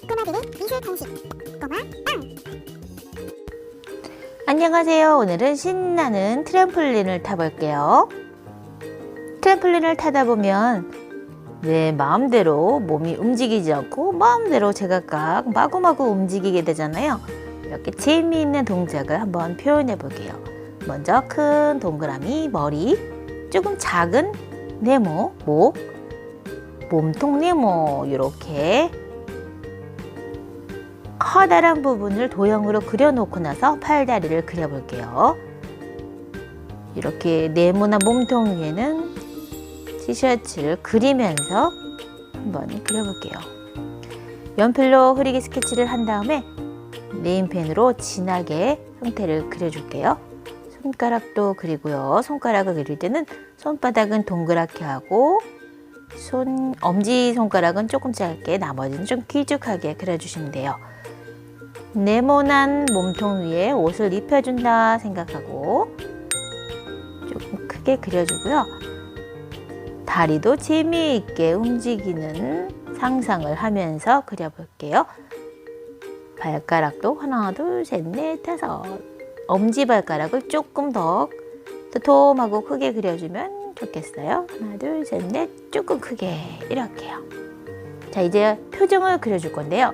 꼬마들의 미술 간식 꼬마 빵. 안녕하세요. 오늘은 신나는 트램폴린을 타볼게요. 트램폴린을 타다 보면 내 마음대로 몸이 움직이지 않고 마음대로 제각각 마구마구 움직이게 되잖아요. 이렇게 재미있는 동작을 한번 표현해 볼게요. 먼저 큰 동그라미 머리, 조금 작은 네모 목, 몸통 네모 이렇게 커다란 부분을 도형으로 그려놓고 나서 팔다리를 그려볼게요. 이렇게 네모나 몸통 위에는 티셔츠를 그리면서 한번 그려볼게요. 연필로 흐리게 스케치를 한 다음에 네임펜으로 진하게 형태를 그려줄게요. 손가락도 그리고요. 손가락을 그릴 때는 손바닥은 동그랗게 하고 엄지손가락은 조금 짧게, 나머지는 좀 길쭉하게 그려주시면 돼요. 네모난 몸통 위에 옷을 입혀준다 생각하고 조금 크게 그려주고요. 다리도 재미있게 움직이는 상상을 하면서 그려볼게요. 발가락도 하나, 둘, 셋, 넷, 다섯. 엄지발가락을 조금 더 도톰하고 크게 그려주면 좋겠어요. 하나, 둘, 셋, 넷, 조금 크게 이렇게요. 자, 이제 표정을 그려줄 건데요.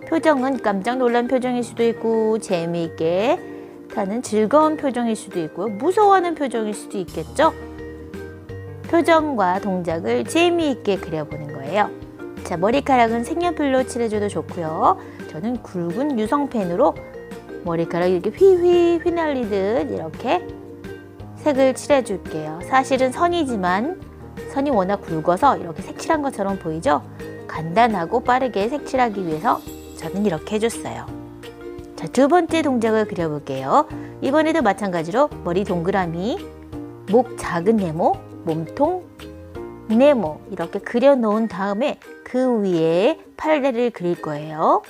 표정은 깜짝 놀란 표정일 수도 있고 재미있게 타는 즐거운 표정일 수도 있고 무서워하는 표정일 수도 있겠죠. 표정과 동작을 재미있게 그려보는 거예요. 자, 머리카락은 색연필로 칠해줘도 좋고요. 저는 굵은 유성펜으로 머리카락 이렇게 휘휘 휘날리듯 이렇게 색을 칠해줄게요. 사실은 선이지만 선이 워낙 굵어서 이렇게 색칠한 것처럼 보이죠? 간단하고 빠르게 색칠하기 위해서 저는 이렇게 해줬어요. 자, 두 번째 동작을 그려볼게요. 이번에도 마찬가지로 머리 동그라미, 목 작은 네모, 몸통 네모 이렇게 그려놓은 다음에 그 위에 팔다리를 그릴 거예요.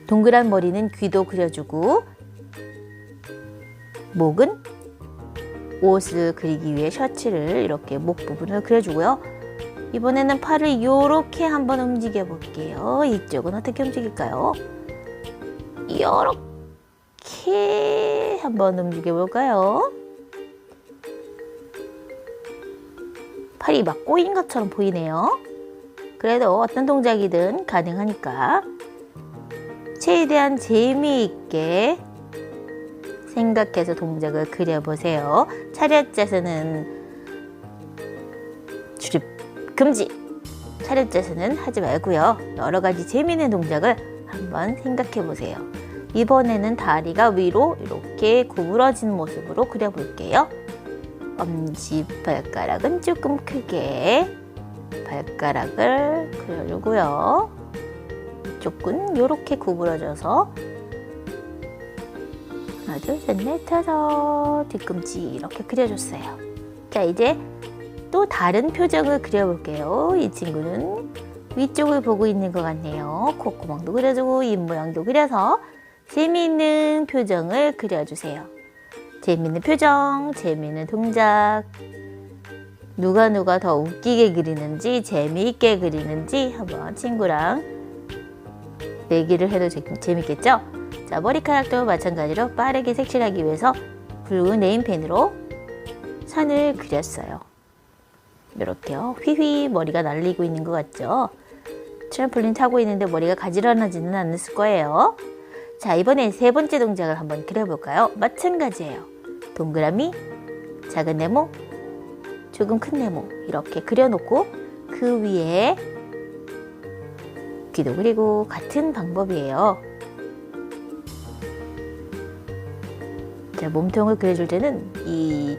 동그란 머리는 귀도 그려주고 목은 옷을 그리기 위해 셔츠를 이렇게 목 부분을 그려주고요. 이번에는 팔을 이렇게 한번 움직여 볼게요. 이쪽은 어떻게 움직일까요? 이렇게 한번 움직여 볼까요? 팔이 막 꼬인 것처럼 보이네요. 그래도 어떤 동작이든 가능하니까 최대한 재미있게 생각해서 동작을 그려보세요. 차렷 자세는 출입 금지! 차렷 자세는 하지 말고요. 여러 가지 재미있는 동작을 한번 생각해 보세요. 이번에는 다리가 위로 이렇게 구부러진 모습으로 그려볼게요. 엄지발가락은 조금 크게 발가락을 그려주고요. 이쪽은 이렇게 구부러져서 하나, 둘, 셋, 넷, 다섯 뒤꿈치 이렇게 그려줬어요. 자, 이제 또 다른 표정을 그려볼게요. 이 친구는 위쪽을 보고 있는 것 같네요. 콧구멍도 그려주고 입 모양도 그려서 재미있는 표정을 그려주세요. 재미있는 표정, 재미있는 동작, 누가 더 웃기게 그리는지 재미있게 그리는지 한번 친구랑 내기를 해도 재밌겠죠? 자, 머리카락도 마찬가지로 빠르게 색칠하기 위해서 붉은 네임펜으로 선을 그렸어요. 이렇게요. 휘휘 머리가 날리고 있는 것 같죠? 트램폴린 타고 있는데 머리가 가지런하지는 않았을 거예요. 자, 이번에 세 번째 동작을 한번 그려볼까요? 마찬가지예요. 동그라미, 작은 네모, 조금 큰 네모 이렇게 그려놓고 그 위에 귀도 그리고 같은 방법이에요. 자, 몸통을 그려줄 때는 이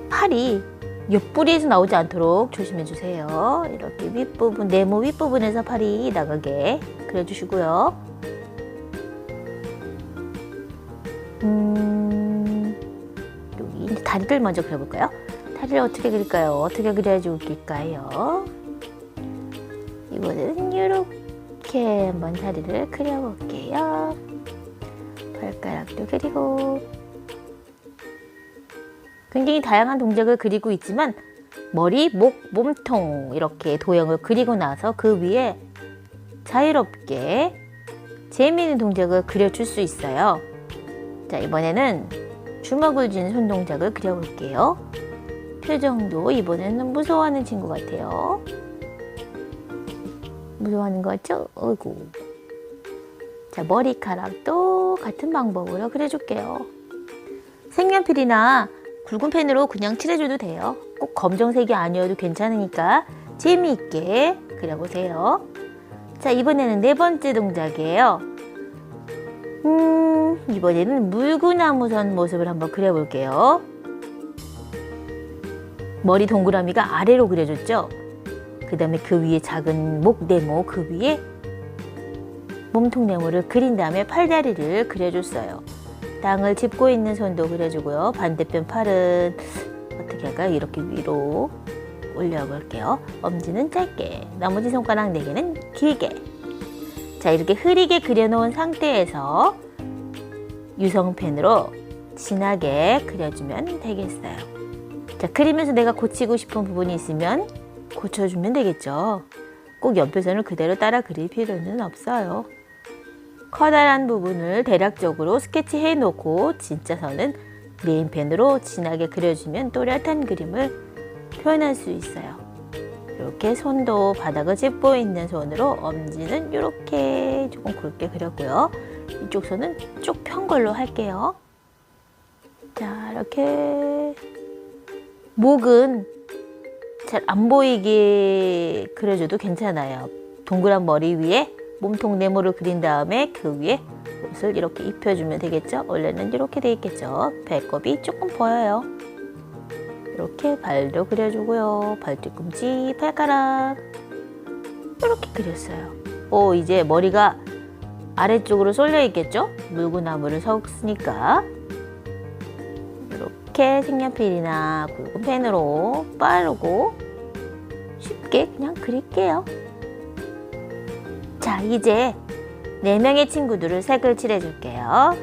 팔이 옆구리에서 나오지 않도록 조심해 주세요. 이렇게 윗부분, 네모 윗부분에서 팔이 나가게 그려주시고요. 여기 이제 다리를 먼저 그려볼까요? 다리를 어떻게 그릴까요? 어떻게 그려야지 웃길까요? 이번에는 이렇게 한번 다리를 그려볼게요. 발가락도 그리고 굉장히 다양한 동작을 그리고 있지만 머리, 목, 몸통 이렇게 도형을 그리고 나서 그 위에 자유롭게 재미있는 동작을 그려줄 수 있어요. 자, 이번에는 주먹을 쥔 손 동작을 그려볼게요. 표정도 이번에는 무서워하는 친구 같아요. 무서워하는 거 같죠? 어이구. 자, 머리카락도 같은 방법으로 그려줄게요. 색연필이나 굵은 펜으로 그냥 칠해줘도 돼요. 꼭 검정색이 아니어도 괜찮으니까 재미있게 그려보세요. 자, 이번에는 네 번째 동작이에요. 이번에는 물구나무선 모습을 한번 그려볼게요. 머리 동그라미가 아래로 그려졌죠? 그 다음에 그 위에 작은 목 네모, 그 위에 몸통 네모를 그린 다음에 팔다리를 그려줬어요. 땅을 짚고 있는 손도 그려주고요. 반대편 팔은 어떻게 할까요? 이렇게 위로 올려볼게요. 엄지는 짧게, 나머지 손가락 4개는 길게. 자, 이렇게 흐리게 그려놓은 상태에서 유성펜으로 진하게 그려주면 되겠어요. 자, 그리면서 내가 고치고 싶은 부분이 있으면 고쳐주면 되겠죠. 꼭 옆에선을 그대로 따라 그릴 필요는 없어요. 커다란 부분을 대략적으로 스케치해 놓고 진짜 선은 네임펜으로 진하게 그려주면 또렷한 그림을 표현할 수 있어요. 이렇게 손도 바닥을 짚고 있는 손으로 엄지는 이렇게 조금 굵게 그렸고요. 이쪽 손은 쭉 편 걸로 할게요. 자, 이렇게 목은 잘 안 보이게 그려줘도 괜찮아요. 동그란 머리 위에 몸통 네모를 그린 다음에 그 위에 옷을 이렇게 입혀주면 되겠죠? 원래는 이렇게 돼 있겠죠? 배꼽이 조금 보여요. 이렇게 발도 그려주고요. 발뒤꿈치, 발가락 이렇게 그렸어요. 오, 이제 머리가 아래쪽으로 쏠려 있겠죠? 물구나무를 섰으니까 이렇게 색연필이나 굵은 펜으로 빠르고 쉽게 그냥 그릴게요. 자, 이제 4명의 친구들을 색을 칠해줄게요.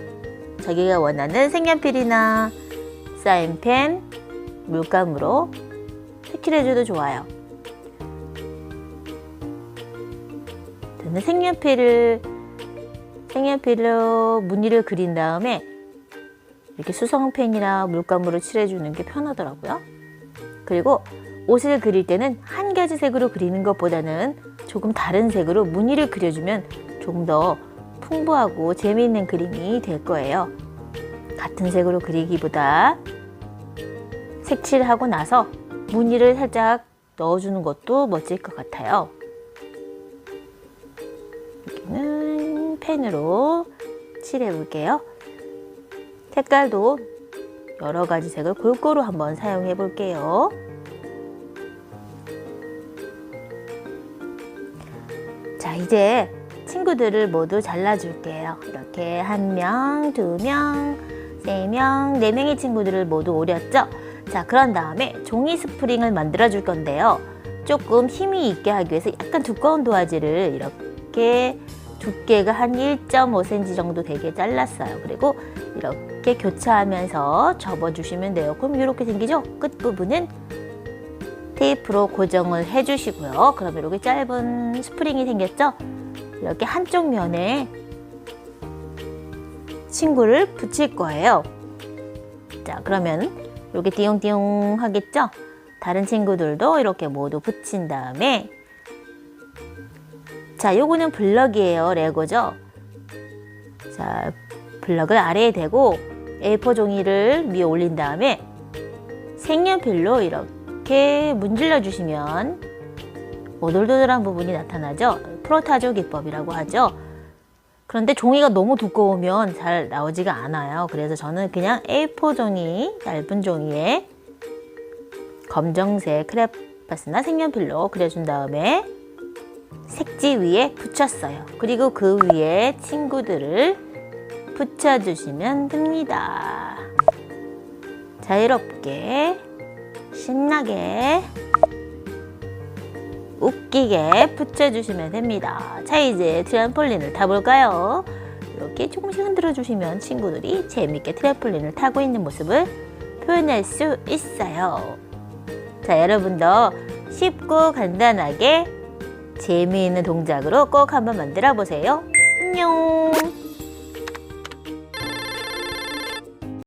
자기가 원하는 색연필이나 사인펜, 물감으로 색칠해줘도 좋아요. 저는 색연필로 무늬를 그린 다음에 이렇게 수성펜이나 물감으로 칠해주는 게 편하더라고요. 그리고 옷을 그릴 때는 한 가지 색으로 그리는 것보다는 조금 다른 색으로 무늬를 그려주면 조금 더 풍부하고 재미있는 그림이 될 거예요. 같은 색으로 그리기보다 색칠하고 나서 무늬를 살짝 넣어주는 것도 멋질 것 같아요. 여기는 펜으로 칠해 볼게요. 색깔도 여러 가지 색을 골고루 한번 사용해 볼게요. 자, 이제 친구들을 모두 잘라줄게요. 이렇게 1명, 2명, 3명, 4명의 친구들을 모두 오렸죠? 자, 그런 다음에 종이 스프링을 만들어 줄 건데요. 조금 힘이 있게 하기 위해서 약간 두꺼운 도화지를 이렇게 두께가 한 1.5cm 정도 되게 잘랐어요. 그리고 이렇게 교차하면서 접어주시면 돼요. 그럼 이렇게 생기죠? 끝부분은 테이프로 고정을 해주시고요. 그럼 이렇게 짧은 스프링이 생겼죠? 이렇게 한쪽 면에 친구를 붙일 거예요. 자, 그러면 이렇게 띠용띠용 하겠죠? 다른 친구들도 이렇게 모두 붙인 다음에 자, 요거는 블럭이에요. 레고죠? 자, 블럭을 아래에 대고 A4 종이를 위에 올린 다음에 색연필로 이렇게 문질러 주시면 오돌도돌한 부분이 나타나죠? 프로타조 기법이라고 하죠. 그런데 종이가 너무 두꺼우면 잘 나오지가 않아요. 그래서 저는 그냥 A4 종이, 얇은 종이에 검정색 크레파스나 색연필로 그려준 다음에 색지 위에 붙였어요. 그리고 그 위에 친구들을 붙여주시면 됩니다. 자유롭게, 신나게, 웃기게 붙여주시면 됩니다. 자, 이제 트램폴린을 타볼까요? 이렇게 조금씩 흔들어주시면 친구들이 재밌게 트램폴린을 타고 있는 모습을 표현할 수 있어요. 자, 여러분도 쉽고 간단하게 재미있는 동작으로 꼭 한번 만들어 보세요. 안녕.